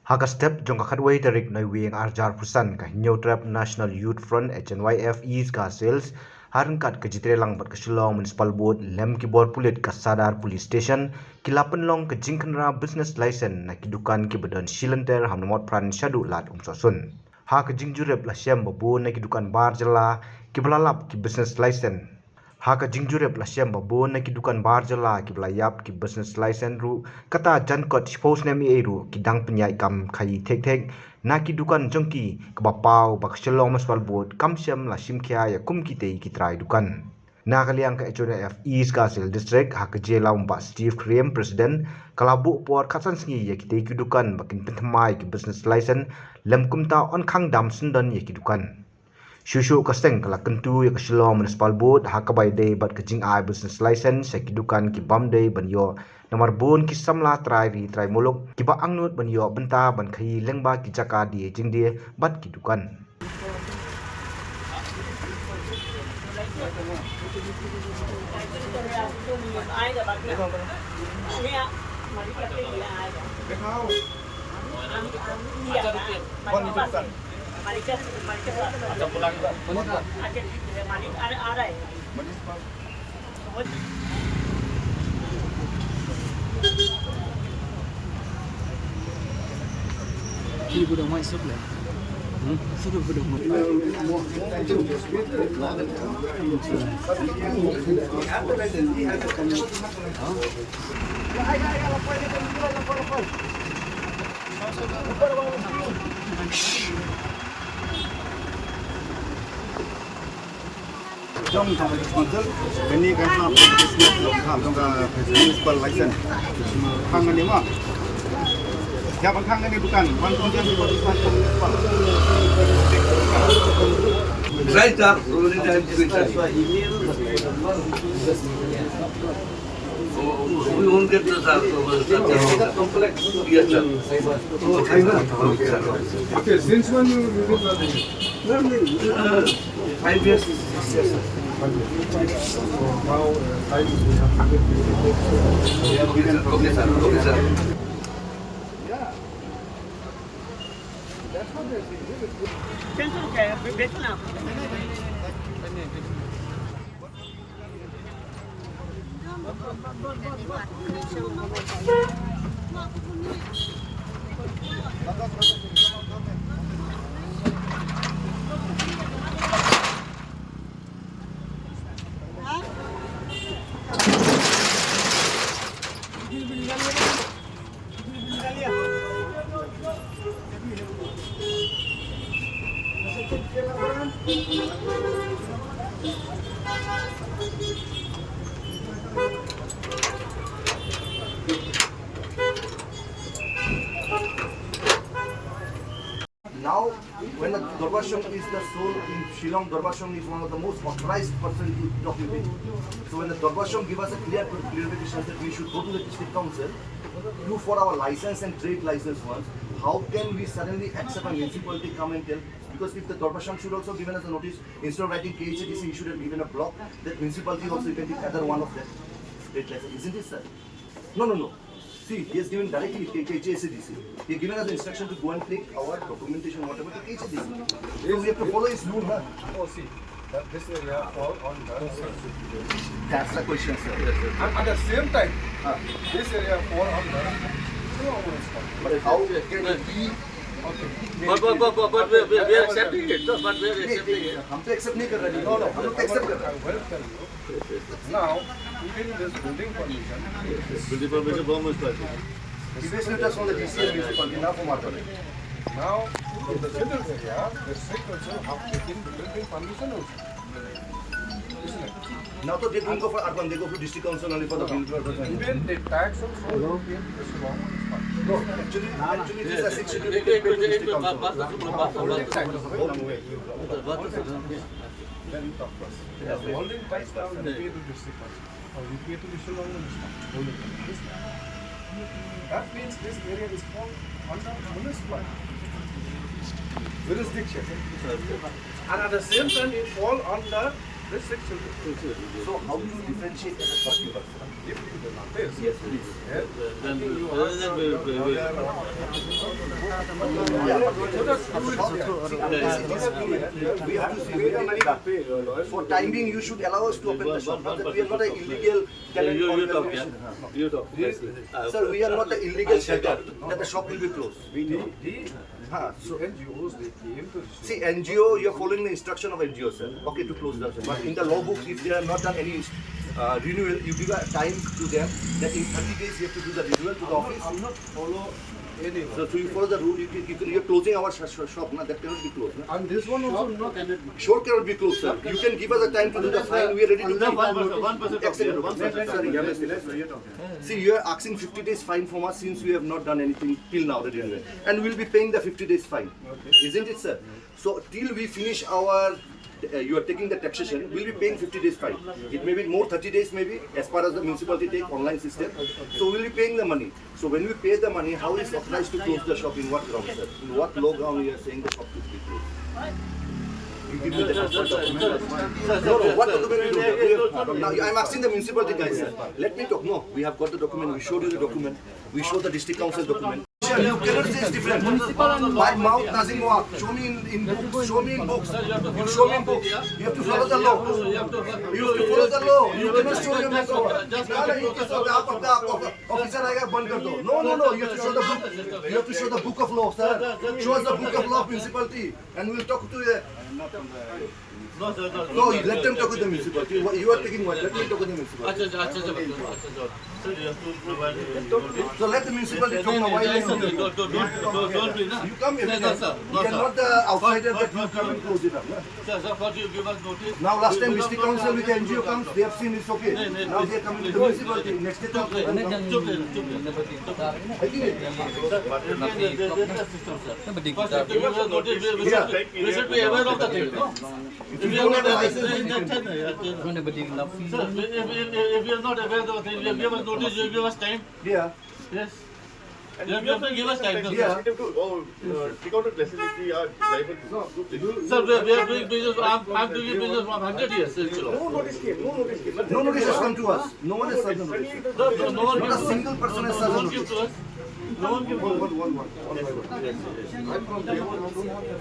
Haka step jong kakadway tarik na wing arjar pusan ka hinyo trap National Youth Front HYNF East ka sales harin kat ke jitre lang bat ke Shillong Municipal Board lem ki bor pulit ka Sadar Police Station kilapan long ke Khynra business license na kidukan ki badan Shillong hamnamot pran shadu lat sosun. Ha ke jingjurep la syam babu na kidukan bar Jylla ki balalap ki business license. Haka jingjure plasyam babon na kidukan bar Jylla ki belayap ki business license ru kata jankot suppose name ru kidang Pynïaid kam Khaïi tek na kidukan jongki ke bapau bak Shillong Municipal Board kam syam la simkya ya kum kitei kitrai dukan na kaliang ka HYNF East Kasel District haka Jylla umba Steve Cream President kalabu por katsan singi ya kitei kidukan bakin pentamai ki business license lem kumta on khang dam sundan ya kidukan Shushu kasteng kala kentu ya ke Shillong Municipal Board hakabai day bat kejing ai business license sa kidukan ki bam day banyo nomor bun ki samla trai muluk ki ba angnut banyo benta ban Khaïi lengba ki jaka di jing dia bat kidukan Macam pulang juga. Malik ada. Ini budak masuk lah. Sudah budak masuk. Trong sponsor, ini kan business lokal, dongka municipal license. Hang ini mah, siapa hang ini bukan, bantuan dia buat municipal. Right up, rolling down Twitter. We won't get this out complex. Yes, sir. Oh, Khynra. Okay, since when you did that? 5 years. Yes, sir. Now, time we have to get Okay, sir. Okay, sir. Yeah. That's what they're saying. Pencil kayak betul nak. Now, when the Dorvasham is the soul in Shillong, Dorvasham is one of the most authorized person to document. So when the Dorvasham give us a clear clarification that we should go to the district council, do for our license and trade license once, how can we suddenly accept a municipality come and tell? Because if the Dorvasham should also given us a notice, instead of writing KHDC, he should have given a block, that municipality also can take either one of them. Trade license, isn't it, sir? No. See, he has given directly KHDC. He has given us the instruction to go and take our documentation, whatever, to KHDC. So we have to follow his rule, huh? Oh, see, that this area all on the That's the question, sir. And at the same time, this area all on the But how can it be? But we are accepting it. No, but we are accepting it. हम तो accept नहीं कर रहे, no, हम तो accept कर रहे. I will tell you. Now, even this building permission, Building permission government started. He basically just on the DCL municipality, now from our now in the center area, the district also have taken the building permission also. Isn't it? Now तो they don't go for urban, they go for district council only for the building permission. Even the tax also in this one is fine. No, actually this is a 6 schedule to pay to district council. Holding tax is a very long way. Then talk to us. The holding tax now you pay to district council. Or you pay to the Shillong municipal. Holding tax. That means this area is called under municipal jurisdiction. And at the same time it fall under So how do you differentiate as a shopkeeper? Yes, please. We have to see for time being you should allow us to open the shop. Not that we are not an illegal tenant organization. Sir, we are not an illegal shelter that the shop will be closed. So NGOs, they came to see, NGO, you are following the instruction of NGO, sir. Okay, to close the shop. But in the law books, if they have not done any renewal, you give a time to them that in 30 days you have to do the renewal to the office. I'm not follow anyone. So you follow the rule, you're closing our shop, na, that cannot be closed. Na. And this one also not ended. Sure cannot be closed, sir. You can give us a time to do the fine, we are ready to do See, you are asking 50 days fine from us since we have not done anything till now, the renewal. And we'll be paying the 50 days fine. Okay. Isn't it, sir? So till we finish our you are taking the taxation, we'll be paying 50 days fine. It may be more 30 days maybe, as far as the municipality take online system. So we'll be paying the money. So when we pay the money, how is authorized to close the shop? In what ground, sir? In what law ground you are saying the shop should be closed? You give me the document. No, what document we do? Now I'm asking the municipality guys, sir. Let me talk. No, we have got the document. We showed you the document. We showed the district council document. You cannot say it's different. My mouth doesn't work. Show me in books. Show me in books. You show me in books. You have to follow the law. You have to follow the law. You cannot show your book. Officer आएगा बंद कर दो. No. You have to show the book. You have to show the book of law, sir. Show us the book of law, municipality, and we'll talk to you. No, let them talk with the municipality. You are taking what? Let me talk with the municipality. So let the municipality talk now. Why you come every time. You are not the outsider that you come and close it up. Now last time district council with the NGO comes, they have seen it's okay. Now they are coming to the municipality. Next day talk. We should be aware of the thing. If you don't have a license, If you are not aware of the thing, you give us notice, you give us time. yeah. Yes. You have to give us time. Yeah. Take out a facility or liable. Sir, we are doing business. I'm doing business from 100 years. No notice came. No notice came. No notice has come to us. No one has served the notice. No one Not a single person has served the give notice. to us. No one give to us.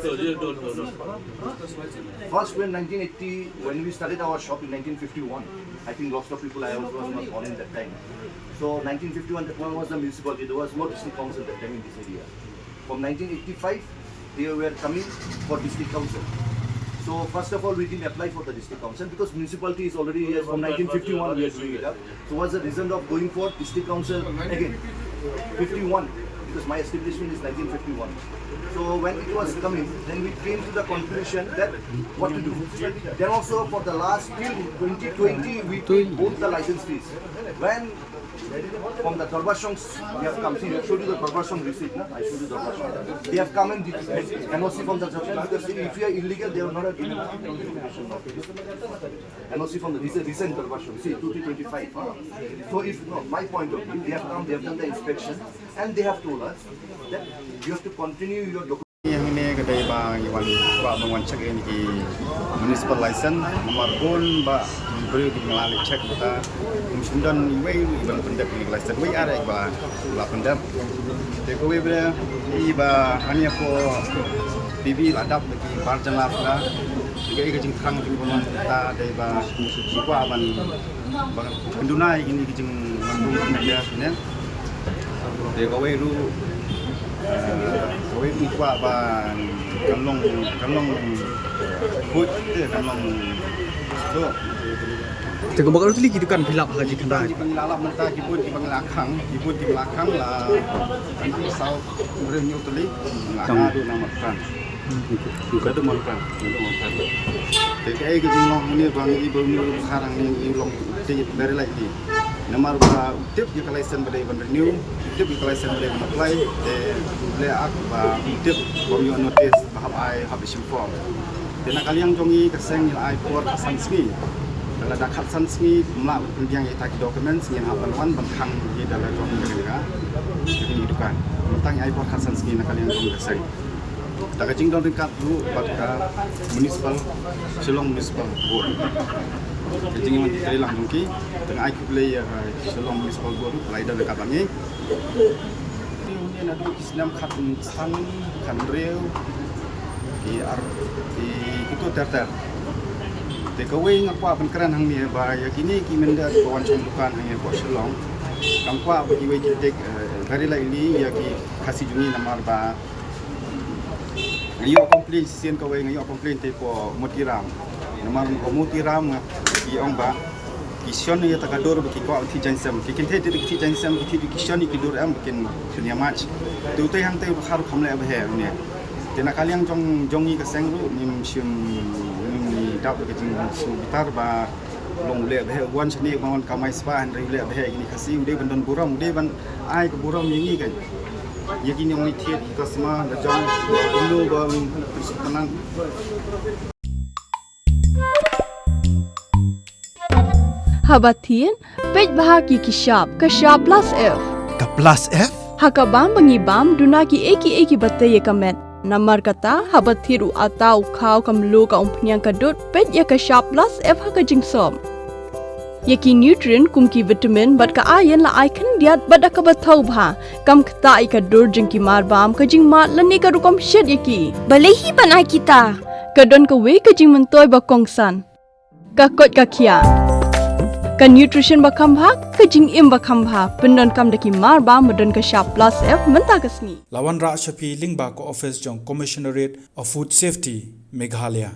So you don't know. First, when 1980, when we started our shop in 1951, I think lots of people, I also was not born in that time. So 1951, that one was the municipality. There was no district council that time in this area. From 1985, they were coming for district council. So first of all, we didn't apply for the district council because municipality is already here from 1951 we are doing it up. So what's the reason of going for district council again? 51, because my establishment is 1951. So when it was coming, then we came to the conclusion that what to do. Then also for the last till 2020, we paid both the license fees. When from the Darbashongs, they have come. See, I showed you the Darbashong receipt. No? I showed you the Darbashong. They have come and NOC from the Darbashong because if you are illegal, they are not a NOC from the recent Darbashong. See, 2025. So if no, my point of view, they have come, they have done the inspection, and they have told us that you have to continue your document. Yang ini kedai bang Iwan Pak Bang cek ini ki municipal license nomor pun ba beri di ngelali cek kita musundan iwe ibang pendek ini license we ada ba la pendek deko we ber iba hanya ko bibi ladap di parjan la fra juga iga jing khang jing bonon ta dai ba ikwa ban bang pendunai ini jing ngandung media ne deko we ru với đi qua và cầm long hút cầm long số Tengok bakal tu lagi tu kan filap haji Khynra. di pengelalap mentah jiput di belakang lah nanti sau berenyu tuli ada nama kan itu makan jadi ke jingong ini bang ibu sekarang ni long dari lagi nomor ba tip di license pada ban renew tip di license pada apply le ak ba tip bom notice bahap ai habis form dan kalian jongi keseng il ai por sansmi dalam dakat sansmi melak pendiang ita dokumen singin hapan bangkang di dalam jong negara jadi hidupan tentang ai por sansmi kalian jongi keseng Tak kacing don ringkat dulu pada municipal Shillong municipal board. Kacing yang tadi lang jongki tengah aku play Shillong municipal board play dah dekat bangi. Ini ada Islam kat stan kan real di itu terter. Takeaway ngakwa penkeran hang ni bahaya kini kimenda kawan bukan hanya buat Shillong. Kampwa bagi way kita hari lah ini ya ki kasih jungi nama ba. Ngayo komplain sien kawai ngayo komplain tepo mutiram. Nama ko mutiram ki ong ba. Kision ya takador bagi ko anti jansam. Kikin te ti jansam ki ti kision ki dor am bikin dunia match. Tu te hang te har khamle ba he ne. Tena kaliang jongi ka sengru nim sim ni dap ke jing su bitar ba long le ba wan chni ba on kamai spa han re le ba ini kasi ude ban don buram ude ban ai ko buram yingi kan yaki ni oi thiet ka sama da jong lu ba tenang Haba thin pej bahagi ki sharp ka sharp plus f Ka plus F? hakabam bangibam duna ki eki bataye kamet Namar kata habat thiru atau kau kamlu ka umpnyang kadut pet ya ka sharp plus f ha ka jingsom. Yaki nutrient kum ki vitamin bat ka iron la icon diat bat ka bathau bha kam kta I ka dur jingki mar bam ka jing mat lani ka rukom shed yaki. Balehi banai kita. Ka don ka we ka jing mentoy ba kongsan. Ka kot ka khia. Ka nutrition ba kham bha ka jing im ba kham bha pendon kam daki mar bam madon ka sharp plus f menta ka sni. Lawan Ra Shafi Lingba ko office jong Commissionerate of Food Safety Meghalaya.